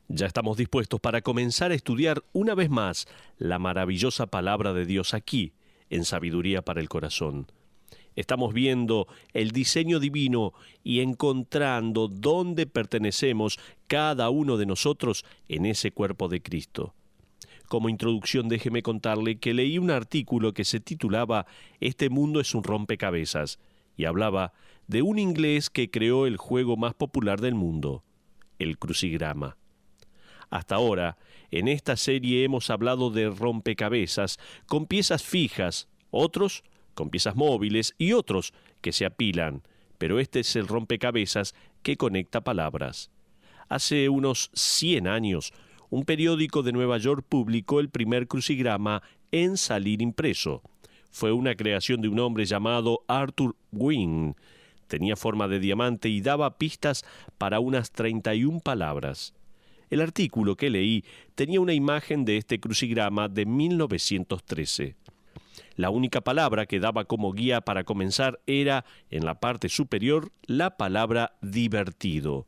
Ya estamos dispuestos para comenzar a estudiar una vez más la maravillosa palabra de Dios aquí, en Sabiduría para el Corazón. Estamos viendo el diseño divino y encontrando dónde pertenecemos cada uno de nosotros en ese cuerpo de Cristo. Como introducción, déjeme contarle que leí un artículo que se titulaba «Este mundo es un rompecabezas» y hablaba de un inglés que creó el juego más popular del mundo, el crucigrama. Hasta ahora, en esta serie hemos hablado de rompecabezas con piezas fijas, otros con piezas móviles y otros que se apilan, pero este es el rompecabezas que conecta palabras. Hace unos 100 años, un periódico de Nueva York publicó el primer crucigrama en salir impreso. Fue una creación de un hombre llamado Arthur Gwynne. Tenía forma de diamante y daba pistas para unas 31 palabras. El artículo que leí tenía una imagen de este crucigrama de 1913. La única palabra que daba como guía para comenzar era, en la parte superior, la palabra divertido.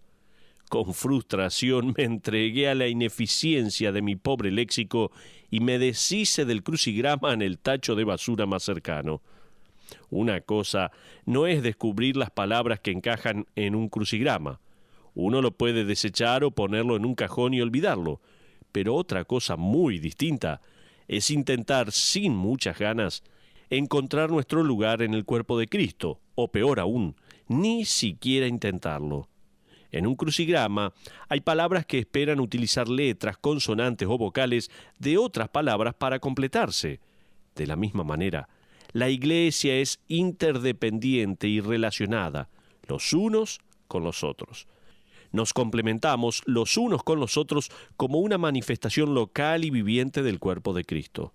Con frustración me entregué a la ineficiencia de mi pobre léxico y me deshice del crucigrama en el tacho de basura más cercano. Una cosa no es descubrir las palabras que encajan en un crucigrama. Uno lo puede desechar o ponerlo en un cajón y olvidarlo, pero otra cosa muy distinta es intentar, sin muchas ganas, encontrar nuestro lugar en el cuerpo de Cristo, o peor aún, ni siquiera intentarlo. En un crucigrama hay palabras que esperan utilizar letras, consonantes o vocales de otras palabras para completarse. De la misma manera, la Iglesia es interdependiente y relacionada, los unos con los otros. Nos complementamos los unos con los otros como una manifestación local y viviente del cuerpo de Cristo.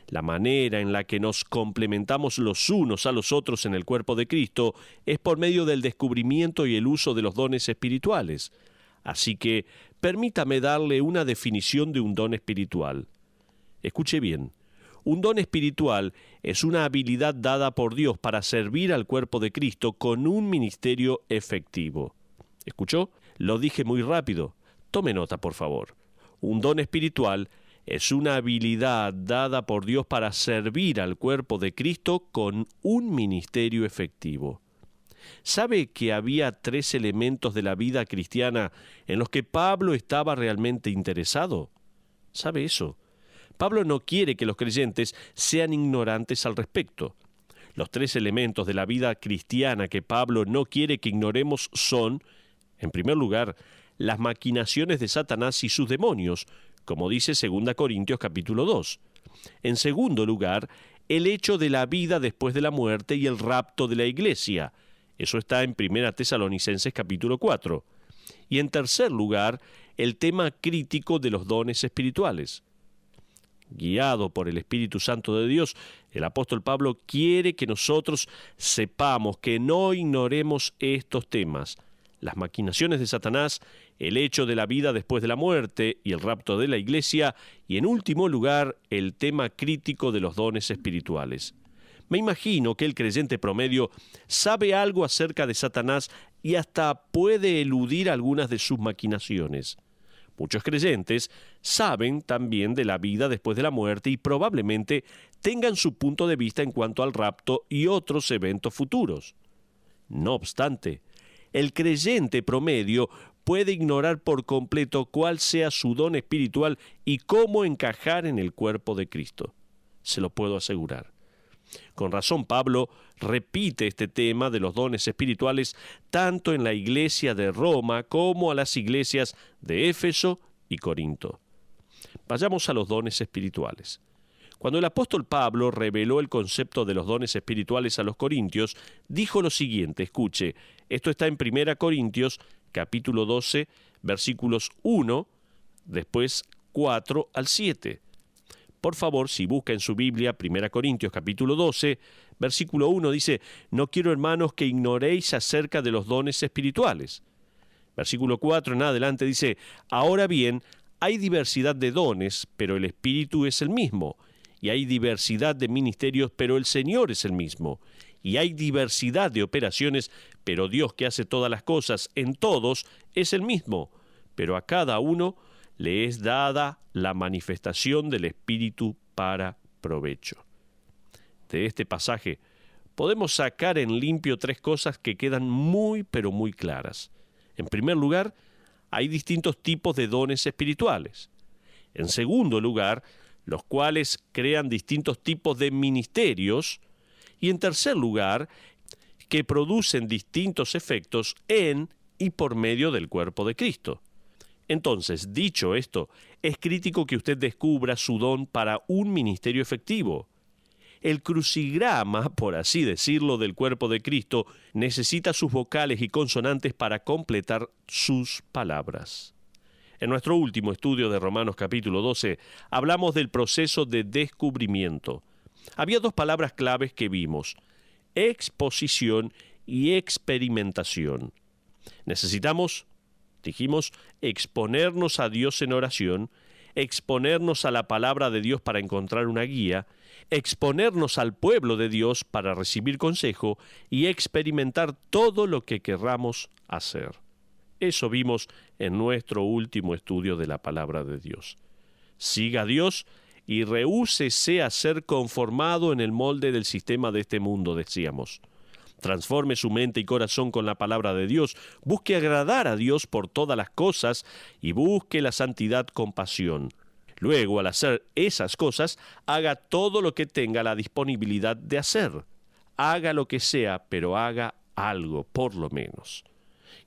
La manera en la que nos complementamos los unos a los otros en el cuerpo de Cristo es por medio del descubrimiento y el uso de los dones espirituales. Así que permítame darle una definición de un don espiritual. Escuche bien. Un don espiritual es una habilidad dada por Dios para servir al cuerpo de Cristo con un ministerio efectivo. ¿Escuchó? Lo dije muy rápido. Tome nota, por favor. Un don espiritual es una habilidad dada por Dios para servir al cuerpo de Cristo con un ministerio efectivo. ¿Sabe que había 3 elementos de la vida cristiana en los que Pablo estaba realmente interesado? ¿Sabe eso? Pablo no quiere que los creyentes sean ignorantes al respecto. Los 3 elementos de la vida cristiana que Pablo no quiere que ignoremos son, en primer lugar, las maquinaciones de Satanás y sus demonios, como dice 2 Corintios capítulo 2. En segundo lugar, el hecho de la vida después de la muerte y el rapto de la iglesia. Eso está en 1 Tesalonicenses capítulo 4. Y en tercer lugar, el tema crítico de los dones espirituales. Guiado por el Espíritu Santo de Dios, el apóstol Pablo quiere que nosotros sepamos, que no ignoremos estos temas. Las maquinaciones de Satanás, el hecho de la vida después de la muerte y el rapto de la iglesia, y en último lugar, el tema crítico de los dones espirituales. Me imagino que el creyente promedio sabe algo acerca de Satanás y hasta puede eludir algunas de sus maquinaciones. Muchos creyentes saben también de la vida después de la muerte y probablemente tengan su punto de vista en cuanto al rapto y otros eventos futuros. No obstante, el creyente promedio puede ignorar por completo cuál sea su don espiritual y cómo encajar en el cuerpo de Cristo. Se lo puedo asegurar. Con razón, Pablo repite este tema de los dones espirituales tanto en la iglesia de Roma como a las iglesias de Éfeso y Corinto. Vayamos a los dones espirituales. Cuando el apóstol Pablo reveló el concepto de los dones espirituales a los corintios, dijo lo siguiente, escuche, esto está en 1 Corintios, capítulo 12, versículos 1, después 4 al 7. Por favor, si busca en su Biblia, 1 Corintios, capítulo 12, versículo 1, dice, «No quiero, hermanos, que ignoréis acerca de los dones espirituales». Versículo 4 en adelante dice, «Ahora bien, hay diversidad de dones, pero el Espíritu es el mismo». Y hay diversidad de ministerios, pero el Señor es el mismo. Y hay diversidad de operaciones, pero Dios que hace todas las cosas en todos es el mismo. pero a cada uno le es dada la manifestación del Espíritu para provecho. De este pasaje podemos sacar en limpio tres cosas que quedan muy, pero muy claras. En primer lugar, hay distintos tipos de dones espirituales. En segundo lugar, los cuales crean distintos tipos de ministerios. Y en tercer lugar, que producen distintos efectos en y por medio del cuerpo de Cristo. Entonces, dicho esto, es crítico que usted descubra su don para un ministerio efectivo. El crucigrama, por así decirlo, del cuerpo de Cristo necesita sus vocales y consonantes para completar sus palabras. En nuestro último estudio de Romanos capítulo 12, hablamos del proceso de descubrimiento. Había dos palabras claves que vimos: exposición y experimentación. Necesitamos, dijimos, exponernos a Dios en oración, exponernos a la palabra de Dios para encontrar una guía, exponernos al pueblo de Dios para recibir consejo y experimentar todo lo que querramos hacer. Eso vimos en nuestro último estudio de la palabra de Dios. Siga a Dios y rehúsese a ser conformado en el molde del sistema de este mundo, decíamos. Transforme su mente y corazón con la palabra de Dios, busque agradar a Dios por todas las cosas y busque la santidad con pasión. Luego, al hacer esas cosas, haga todo lo que tenga la disponibilidad de hacer. Haga lo que sea, pero haga algo, por lo menos.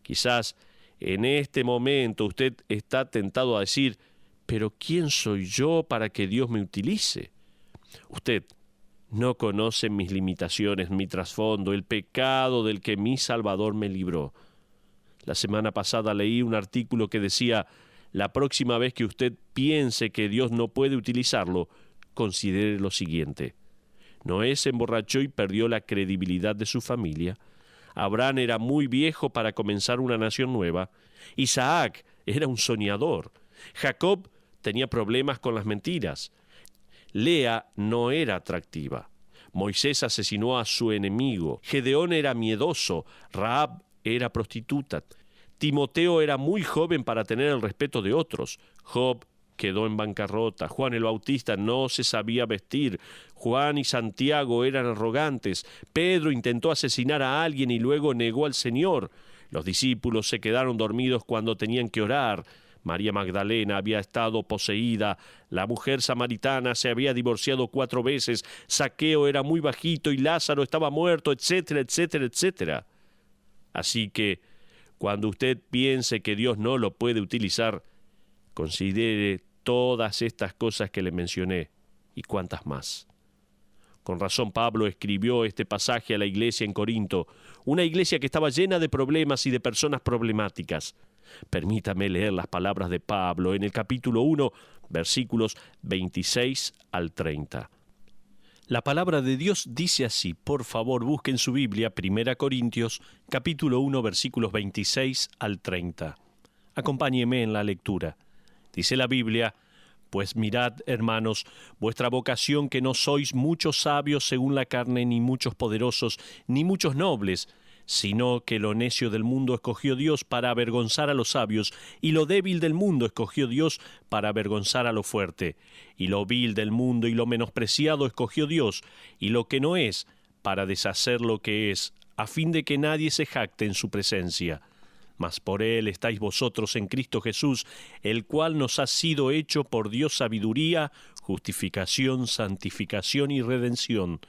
Quizás en este momento usted está tentado a decir: ¿pero quién soy yo para que Dios me utilice? Usted no conoce mis limitaciones, mi trasfondo, el pecado del que mi Salvador me libró. La semana pasada leí un artículo que decía: la próxima vez que usted piense que Dios no puede utilizarlo, considere lo siguiente. Noé se emborrachó y perdió la credibilidad de su familia. Abraham era muy viejo para comenzar una nación nueva. Isaac era un soñador. Jacob tenía problemas con las mentiras. Lea no era atractiva. Moisés asesinó a su enemigo. Gedeón era miedoso. Rahab era prostituta. Timoteo era muy joven para tener el respeto de otros. Job quedó en bancarrota. Juan el Bautista no se sabía vestir. Juan y Santiago eran arrogantes. Pedro intentó asesinar a alguien y luego negó al Señor. Los discípulos se quedaron dormidos cuando tenían que orar. María Magdalena había estado poseída, la mujer samaritana se había divorciado 4 veces, Zaqueo era muy bajito y Lázaro estaba muerto, etcétera, etcétera, etcétera. Así que, cuando usted piense que Dios no lo puede utilizar, considere todas estas cosas que le mencioné y cuantas más. Con razón Pablo escribió este pasaje a la iglesia en Corinto, una iglesia que estaba llena de problemas y de personas problemáticas. Permítame leer las palabras de Pablo en el capítulo 1, versículos 26 al 30. La palabra de Dios dice así, por favor busquen su Biblia, 1 Corintios, capítulo 1, versículos 26 al 30. Acompáñeme en la lectura. Dice la Biblia: pues mirad, hermanos, vuestra vocación, que no sois muchos sabios según la carne, ni muchos poderosos, ni muchos nobles, sino que lo necio del mundo escogió Dios para avergonzar a los sabios, y lo débil del mundo escogió Dios para avergonzar a lo fuerte, y lo vil del mundo y lo menospreciado escogió Dios, y lo que no es, para deshacer lo que es, a fin de que nadie se jacte en su presencia. Mas por él estáis vosotros en Cristo Jesús, el cual nos ha sido hecho por Dios sabiduría, justificación, santificación y redención,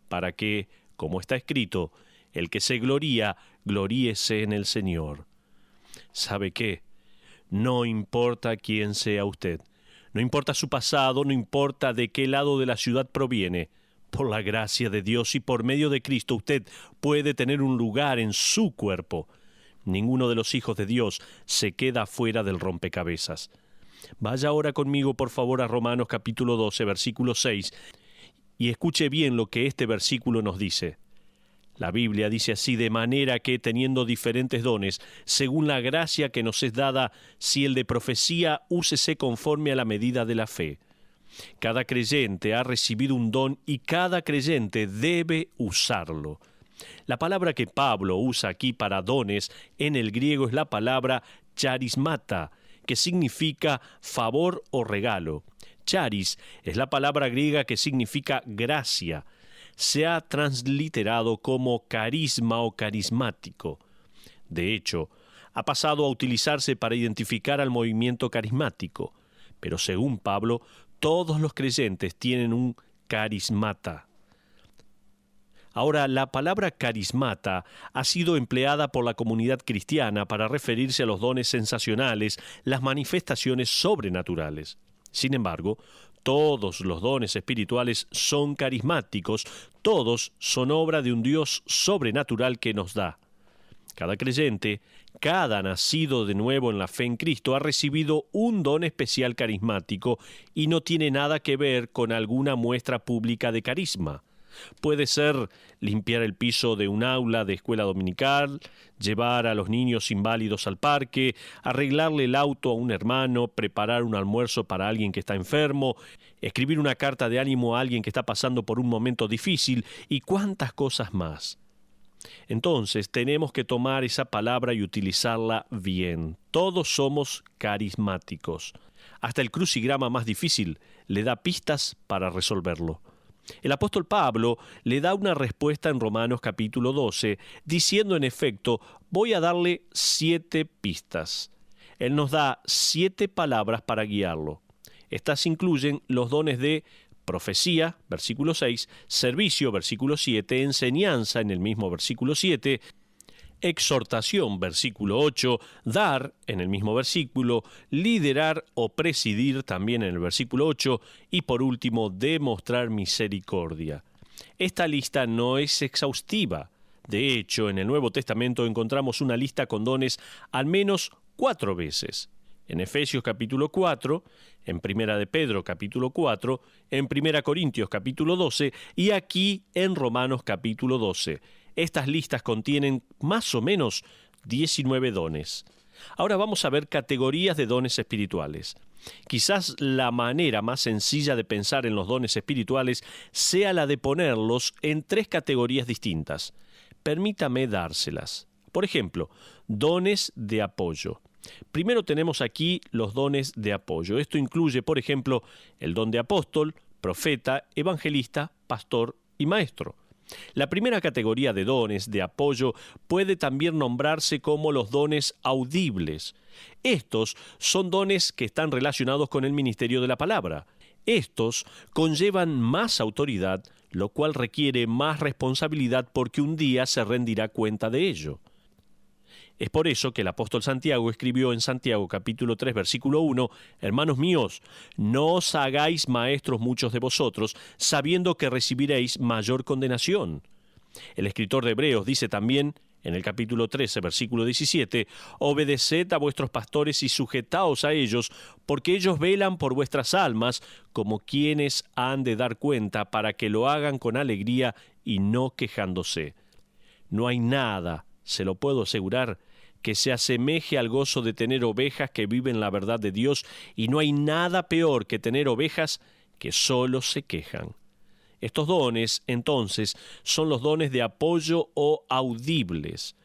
para que, como está escrito, el que se gloría, gloríese en el Señor. ¿Sabe qué? No importa quién sea usted, no importa su pasado, no importa de qué lado de la ciudad proviene, por la gracia de Dios y por medio de Cristo usted puede tener un lugar en su cuerpo. Ninguno de los hijos de Dios se queda fuera del rompecabezas. Vaya ahora conmigo, por favor, a Romanos capítulo 12, versículo 6, y escuche bien lo que este versículo nos dice. La Biblia dice así: de manera que, teniendo diferentes dones, según la gracia que nos es dada, si el de profecía, úsese conforme a la medida de la fe. Cada creyente ha recibido un don y cada creyente debe usarlo. La palabra que Pablo usa aquí para dones en el griego es la palabra charismata, que significa favor o regalo. Charis es la palabra griega que significa gracia. Se ha transliterado como carisma o carismático. De hecho, ha pasado a utilizarse para identificar al movimiento carismático. Pero según Pablo, todos los creyentes tienen un carismata. Ahora, la palabra carismata ha sido empleada por la comunidad cristiana para referirse a los dones sensacionales, las manifestaciones sobrenaturales. Sin embargo, todos los dones espirituales son carismáticos, todos son obra de un Dios sobrenatural que nos da. Cada creyente, cada nacido de nuevo en la fe en Cristo ha recibido un don especial carismático y no tiene nada que ver con alguna muestra pública de carisma. Puede ser limpiar el piso de un aula de escuela dominical, llevar a los niños inválidos al parque, arreglarle el auto a un hermano, preparar un almuerzo para alguien que está enfermo, escribir una carta de ánimo a alguien que está pasando por un momento difícil y cuántas cosas más. Entonces tenemos que tomar esa palabra y utilizarla bien. Todos somos carismáticos. Hasta el crucigrama más difícil le da pistas para resolverlo. El apóstol Pablo le da una respuesta en Romanos capítulo 12, diciendo en efecto, voy a darle 7 pistas. Él nos da 7 palabras para guiarlo. Estas incluyen los dones de profecía, versículo 6, servicio, versículo 7, enseñanza en el mismo versículo 7, exhortación, versículo 8, dar, en el mismo versículo, liderar o presidir, también en el versículo 8, y por último, demostrar misericordia. Esta lista no es exhaustiva. De hecho, en el Nuevo Testamento encontramos una lista con dones al menos 4 veces. En Efesios capítulo 4, en Primera de Pedro capítulo 4, en Primera Corintios capítulo 12 y aquí en Romanos capítulo 12. Estas listas contienen más o menos 19 dones. Ahora vamos a ver categorías de dones espirituales. Quizás la manera más sencilla de pensar en los dones espirituales sea la de ponerlos en 3 categorías distintas. Permítame dárselas. Por ejemplo, dones de apoyo. Primero tenemos aquí los dones de apoyo. Esto incluye, por ejemplo, el don de apóstol, profeta, evangelista, pastor y maestro. La primera categoría de dones de apoyo puede también nombrarse como los dones audibles. Estos son dones que están relacionados con el ministerio de la palabra. Estos conllevan más autoridad, lo cual requiere más responsabilidad porque un día se rendirá cuenta de ello. Es por eso que el apóstol Santiago escribió en Santiago capítulo 3 versículo 1, Hermanos míos, no os hagáis maestros muchos de vosotros, sabiendo que recibiréis mayor condenación. El escritor de Hebreos dice también, en el capítulo 13 versículo 17, Obedeced a vuestros pastores y sujetaos a ellos, porque ellos velan por vuestras almas, como quienes han de dar cuenta, para que lo hagan con alegría y no quejándose. No hay nada, se lo puedo asegurar, que se asemeje al gozo de tener ovejas que viven la verdad de Dios, y no hay nada peor que tener ovejas que solo se quejan. Estos dones, entonces, son los dones de apoyo o audibles.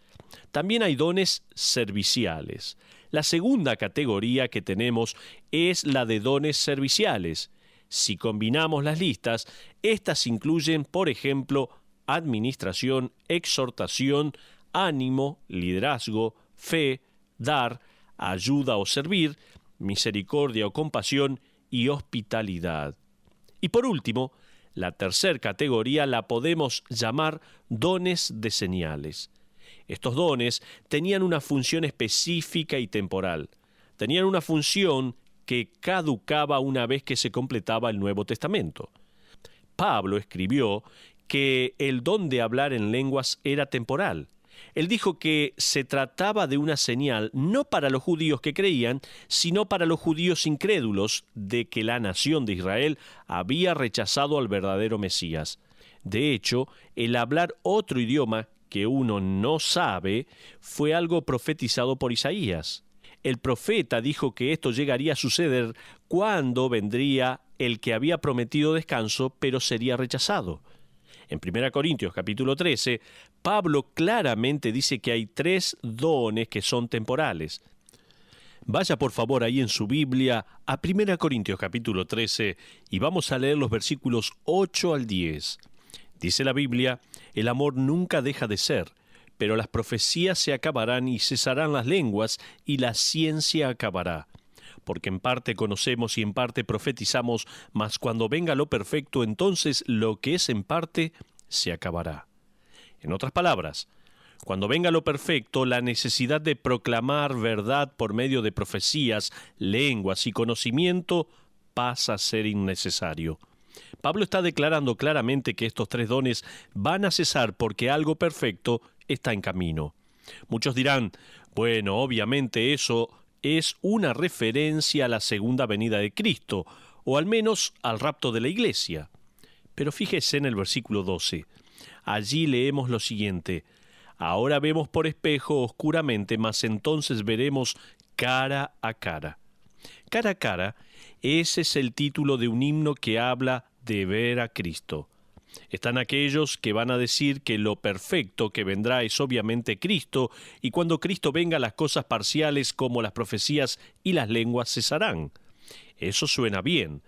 También hay dones serviciales. La segunda categoría que tenemos es la de dones serviciales. Si combinamos las listas, estas incluyen, por ejemplo, administración, exhortación, ánimo, liderazgo, fe, dar, ayuda o servir, misericordia o compasión y hospitalidad. Y por último, la tercera categoría la podemos llamar dones de señales. Estos dones tenían una función específica y temporal. Tenían una función que caducaba una vez que se completaba el Nuevo Testamento. Pablo escribió que el don de hablar en lenguas era temporal. Él dijo que se trataba de una señal no para los judíos que creían, sino para los judíos incrédulos de que la nación de Israel había rechazado al verdadero Mesías. De hecho, el hablar otro idioma que uno no sabe fue algo profetizado por Isaías. El profeta dijo que esto llegaría a suceder cuando vendría el que había prometido descanso, pero sería rechazado. En 1 Corintios capítulo 13, Pablo claramente dice que hay 3 dones que son temporales. Vaya por favor ahí en su Biblia a 1 Corintios capítulo 13 y vamos a leer los versículos 8 al 10. Dice la Biblia, el amor nunca deja de ser, pero las profecías se acabarán y cesarán las lenguas y la ciencia acabará. Porque en parte conocemos y en parte profetizamos, mas cuando venga lo perfecto, entonces lo que es en parte se acabará. En otras palabras, cuando venga lo perfecto, la necesidad de proclamar verdad por medio de profecías, lenguas y conocimiento pasa a ser innecesario. Pablo está declarando claramente que estos tres dones van a cesar porque algo perfecto está en camino. Muchos dirán, bueno, obviamente eso es una referencia a la segunda venida de Cristo, o al menos al rapto de la iglesia. Pero fíjese en el versículo 12. Allí leemos lo siguiente: ahora vemos por espejo oscuramente, mas entonces veremos cara a cara. Cara a cara, ese es el título de un himno que habla de ver a Cristo. Están aquellos que van a decir que lo perfecto que vendrá es obviamente Cristo, y cuando Cristo venga las cosas parciales como las profecías y las lenguas cesarán. Eso suena bien,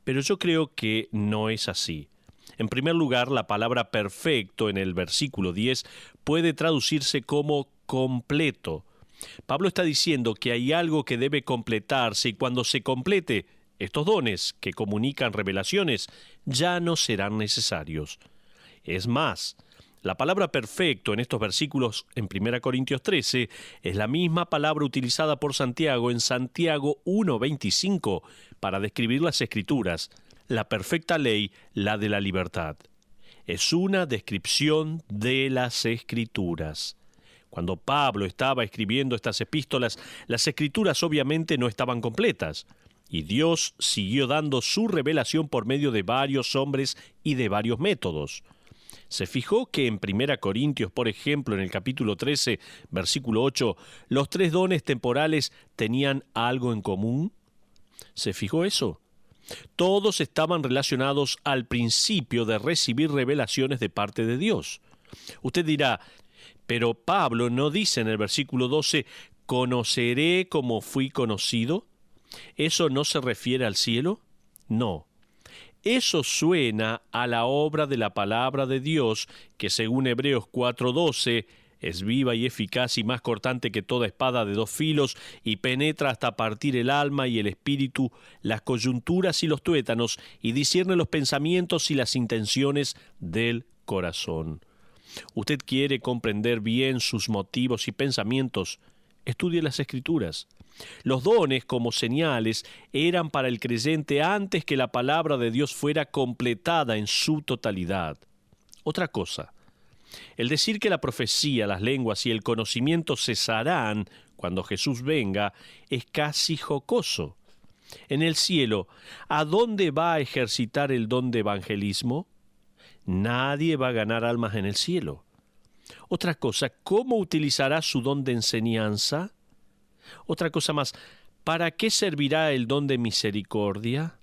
pero yo creo que no es así. En primer lugar, la palabra perfecto en el versículo 10 puede traducirse como completo. Pablo está diciendo que hay algo que debe completarse y cuando se complete, estos dones que comunican revelaciones ya no serán necesarios. Es más, la palabra perfecto en estos versículos en 1 Corintios 13 es la misma palabra utilizada por Santiago en Santiago 1:25 para describir las Escrituras, la perfecta ley, la de la libertad. Es una descripción de las Escrituras. Cuando Pablo estaba escribiendo estas epístolas, las Escrituras obviamente no estaban completas. Y Dios siguió dando su revelación por medio de varios hombres y de varios métodos. ¿Se fijó que en 1 Corintios, por ejemplo, en el capítulo 13, versículo 8, los tres dones temporales tenían algo en común? ¿Se fijó eso? Todos estaban relacionados al principio de recibir revelaciones de parte de Dios. Usted dirá, pero Pablo no dice en el versículo 12, ¿conoceré como fui conocido? ¿Eso no se refiere al cielo? No. Eso suena a la obra de la palabra de Dios, que según Hebreos 4:12, es viva y eficaz y más cortante que toda espada de dos filos, y penetra hasta partir el alma y el espíritu, las coyunturas y los tuétanos, y discierne los pensamientos y las intenciones del corazón. ¿Usted quiere comprender bien sus motivos y pensamientos? Estudie las Escrituras. Los dones como señales eran para el creyente antes que la palabra de Dios fuera completada en su totalidad. Otra cosa, el decir que la profecía, las lenguas y el conocimiento cesarán cuando Jesús venga es casi jocoso. En el cielo, ¿a dónde va a ejercitar el don de evangelismo? Nadie va a ganar almas en el cielo. Otra cosa, ¿cómo utilizará su don de enseñanza? Otra cosa más, ¿para qué servirá el don de misericordia?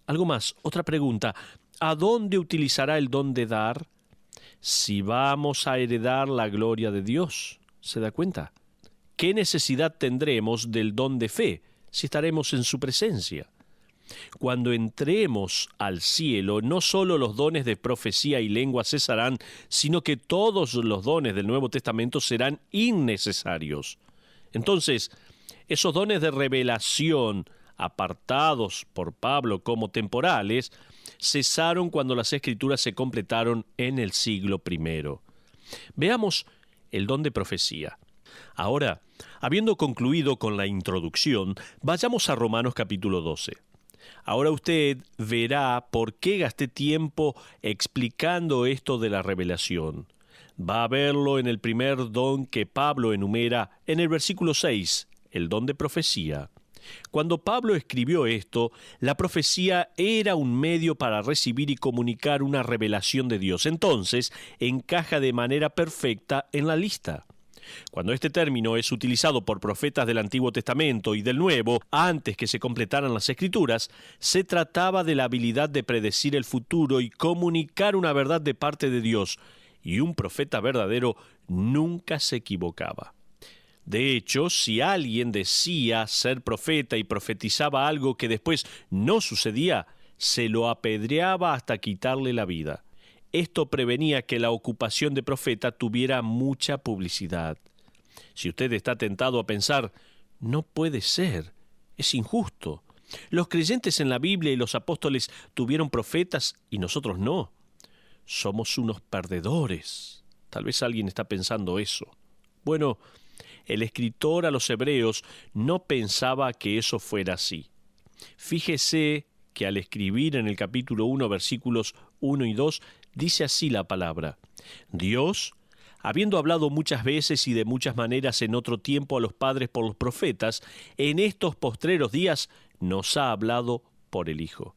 Algo más, otra pregunta, ¿a dónde utilizará el don de dar? Si vamos a heredar la gloria de Dios, ¿se da cuenta? ¿Qué necesidad tendremos del don de fe si estaremos en su presencia? Cuando entremos al cielo, no solo los dones de profecía y lengua cesarán, sino que todos los dones del Nuevo Testamento serán innecesarios. Entonces, esos dones de revelación, apartados por Pablo como temporales, cesaron cuando las Escrituras se completaron en el siglo I. Veamos el don de profecía. Ahora, habiendo concluido con la introducción, vayamos a Romanos capítulo 12. Ahora usted verá por qué gasté tiempo explicando esto de la revelación. Va a verlo en el primer don que Pablo enumera en el versículo 6, el don de profecía. Cuando Pablo escribió esto, la profecía era un medio para recibir y comunicar una revelación de Dios. Entonces, encaja de manera perfecta en la lista. Cuando este término es utilizado por profetas del Antiguo Testamento y del Nuevo, antes que se completaran las Escrituras, se trataba de la habilidad de predecir el futuro y comunicar una verdad de parte de Dios, y un profeta verdadero nunca se equivocaba. De hecho, si alguien decía ser profeta y profetizaba algo que después no sucedía, se lo apedreaba hasta quitarle la vida. Esto prevenía que la ocupación de profeta tuviera mucha publicidad. Si usted está tentado a pensar, no puede ser, es injusto. Los creyentes en la Biblia y los apóstoles tuvieron profetas y nosotros no. Somos unos perdedores. Tal vez alguien está pensando eso. Bueno, el escritor a los hebreos no pensaba que eso fuera así. Fíjese que al escribir en el capítulo 1, versículos 1 y 2, dice así la palabra: Dios, habiendo hablado muchas veces y de muchas maneras en otro tiempo a los padres por los profetas, en estos postreros días nos ha hablado por el Hijo.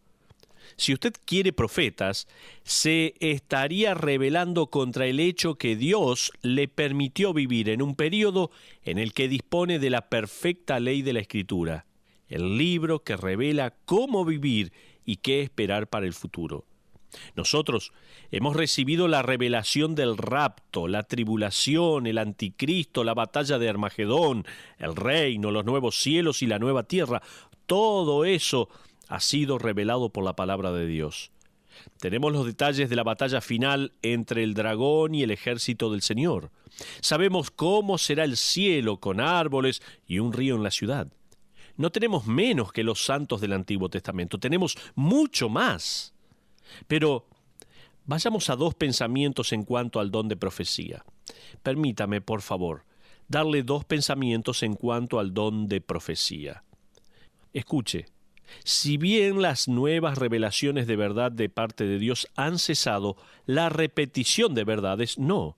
Si usted quiere profetas, se estaría rebelando contra el hecho que Dios le permitió vivir en un período en el que dispone de la perfecta ley de la Escritura, el libro que revela cómo vivir y qué esperar para el futuro. Nosotros hemos recibido la revelación del rapto, la tribulación, el anticristo, la batalla de Armagedón, el reino, los nuevos cielos y la nueva tierra. Todo eso ha sido revelado por la palabra de Dios. Tenemos los detalles de la batalla final entre el dragón y el ejército del Señor. Sabemos cómo será el cielo con árboles y un río en la ciudad. No tenemos menos que los santos del Antiguo Testamento, tenemos mucho más. Pero vayamos a dos pensamientos en cuanto al don de profecía. Permítame, por favor, darle dos pensamientos en cuanto al don de profecía. Escuche, si bien las nuevas revelaciones de verdad de parte de Dios han cesado, la repetición de verdades no.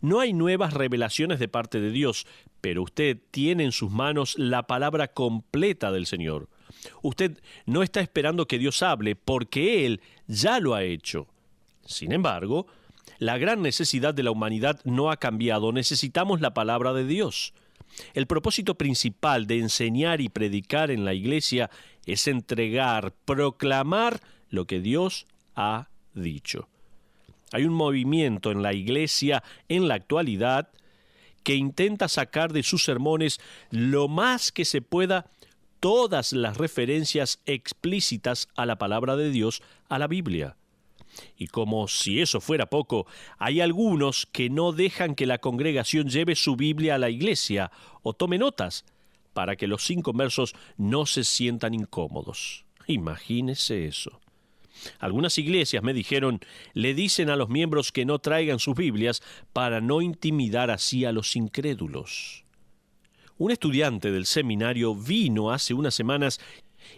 No hay nuevas revelaciones de parte de Dios, pero usted tiene en sus manos la palabra completa del Señor. Usted no está esperando que Dios hable porque Él ya lo ha hecho. Sin embargo, la gran necesidad de la humanidad no ha cambiado. Necesitamos la palabra de Dios. El propósito principal de enseñar y predicar en la iglesia es entregar, proclamar lo que Dios ha dicho. Hay un movimiento en la iglesia en la actualidad que intenta sacar de sus sermones lo más que se pueda todas las referencias explícitas a la palabra de Dios, a la Biblia. Y como si eso fuera poco, hay algunos que no dejan que la congregación lleve su Biblia a la iglesia o tome notas para que los inconversos no se sientan incómodos. Imagínese eso. Algunas iglesias, me dijeron, le dicen a los miembros que no traigan sus Biblias para no intimidar así a los incrédulos. Un estudiante del seminario vino hace unas semanas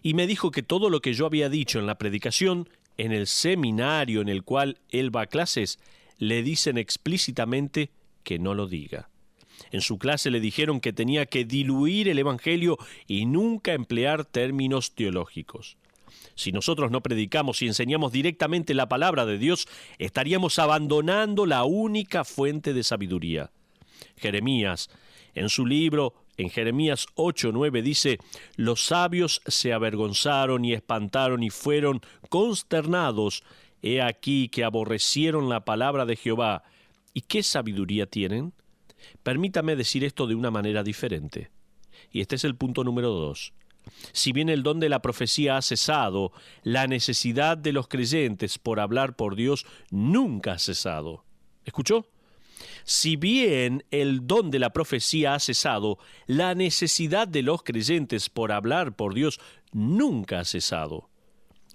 y me dijo que todo lo que yo había dicho en la predicación, en el seminario en el cual él va a clases, le dicen explícitamente que no lo diga. En su clase le dijeron que tenía que diluir el Evangelio y nunca emplear términos teológicos. Si nosotros no predicamos y enseñamos directamente la palabra de Dios, estaríamos abandonando la única fuente de sabiduría. Jeremías, en su libro, en Jeremías 8:9 dice: «Los sabios se avergonzaron y espantaron y fueron consternados. He aquí que aborrecieron la palabra de Jehová». ¿Y qué sabiduría tienen? Permítame decir esto de una manera diferente. Y este es el punto número 2. Si bien el don de la profecía ha cesado, la necesidad de los creyentes por hablar por Dios nunca ha cesado. ¿Escuchó? Si bien el don de la profecía ha cesado, la necesidad de los creyentes por hablar por Dios nunca ha cesado.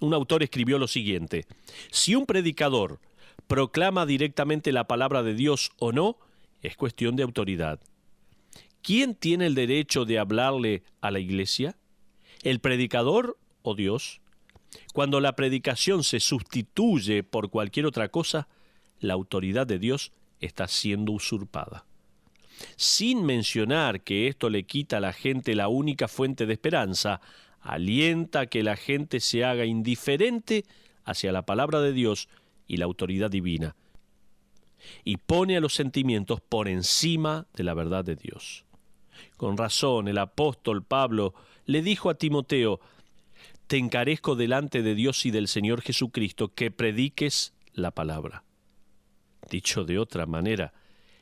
Un autor escribió lo siguiente: si un predicador proclama directamente la palabra de Dios o no, es cuestión de autoridad. ¿Quién tiene el derecho de hablarle a la iglesia? ¿El predicador o Dios? Cuando la predicación se sustituye por cualquier otra cosa, la autoridad de Dios está siendo usurpada. Sin mencionar que esto le quita a la gente la única fuente de esperanza, alienta a que la gente se haga indiferente hacia la palabra de Dios y la autoridad divina, y pone a los sentimientos por encima de la verdad de Dios. Con razón, el apóstol Pablo le dijo a Timoteo: «Te encarezco delante de Dios y del Señor Jesucristo que prediques la palabra». Dicho de otra manera,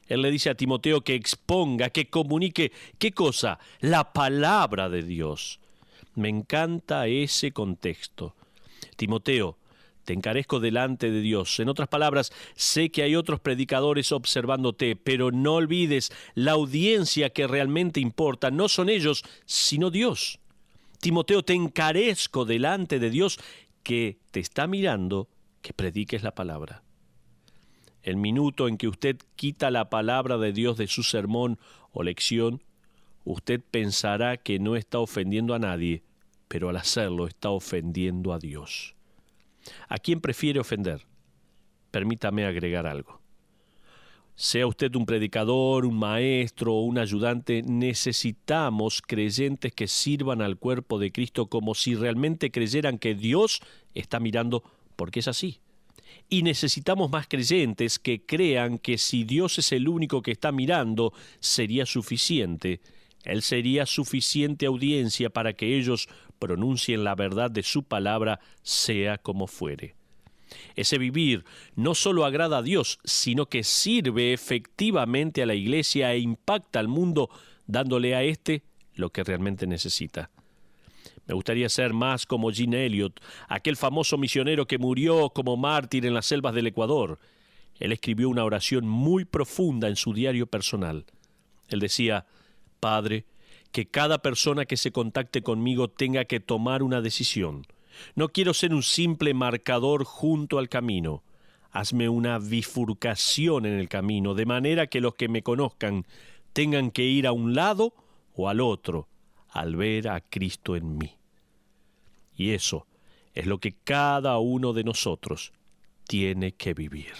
Él le dice a Timoteo que exponga, que comunique, ¿qué cosa? La palabra de Dios. Me encanta ese contexto. Timoteo, te encarezco delante de Dios. En otras palabras, sé que hay otros predicadores observándote, pero no olvides, la audiencia que realmente importa no son ellos, sino Dios. Timoteo, te encarezco delante de Dios que te está mirando, que prediques la palabra. El minuto en que usted quita la palabra de Dios de su sermón o lección, usted pensará que no está ofendiendo a nadie, pero al hacerlo está ofendiendo a Dios. ¿A quién prefiere ofender? Permítame agregar algo. Sea usted un predicador, un maestro o un ayudante, necesitamos creyentes que sirvan al cuerpo de Cristo como si realmente creyeran que Dios está mirando, porque es así. Y necesitamos más creyentes que crean que si Dios es el único que está mirando, sería suficiente. Él sería suficiente audiencia para que ellos pronuncien la verdad de su palabra, sea como fuere. Ese vivir no solo agrada a Dios, sino que sirve efectivamente a la iglesia e impacta al mundo, dándole a éste lo que realmente necesita. Me gustaría ser más como Gene Elliot, aquel famoso misionero que murió como mártir en las selvas del Ecuador. Él escribió una oración muy profunda en su diario personal. Él decía: Padre, que cada persona que se contacte conmigo tenga que tomar una decisión. No quiero ser un simple marcador junto al camino. Hazme una bifurcación en el camino, de manera que los que me conozcan tengan que ir a un lado o al otro, al ver a Cristo en mí. Y eso es lo que cada uno de nosotros tiene que vivir.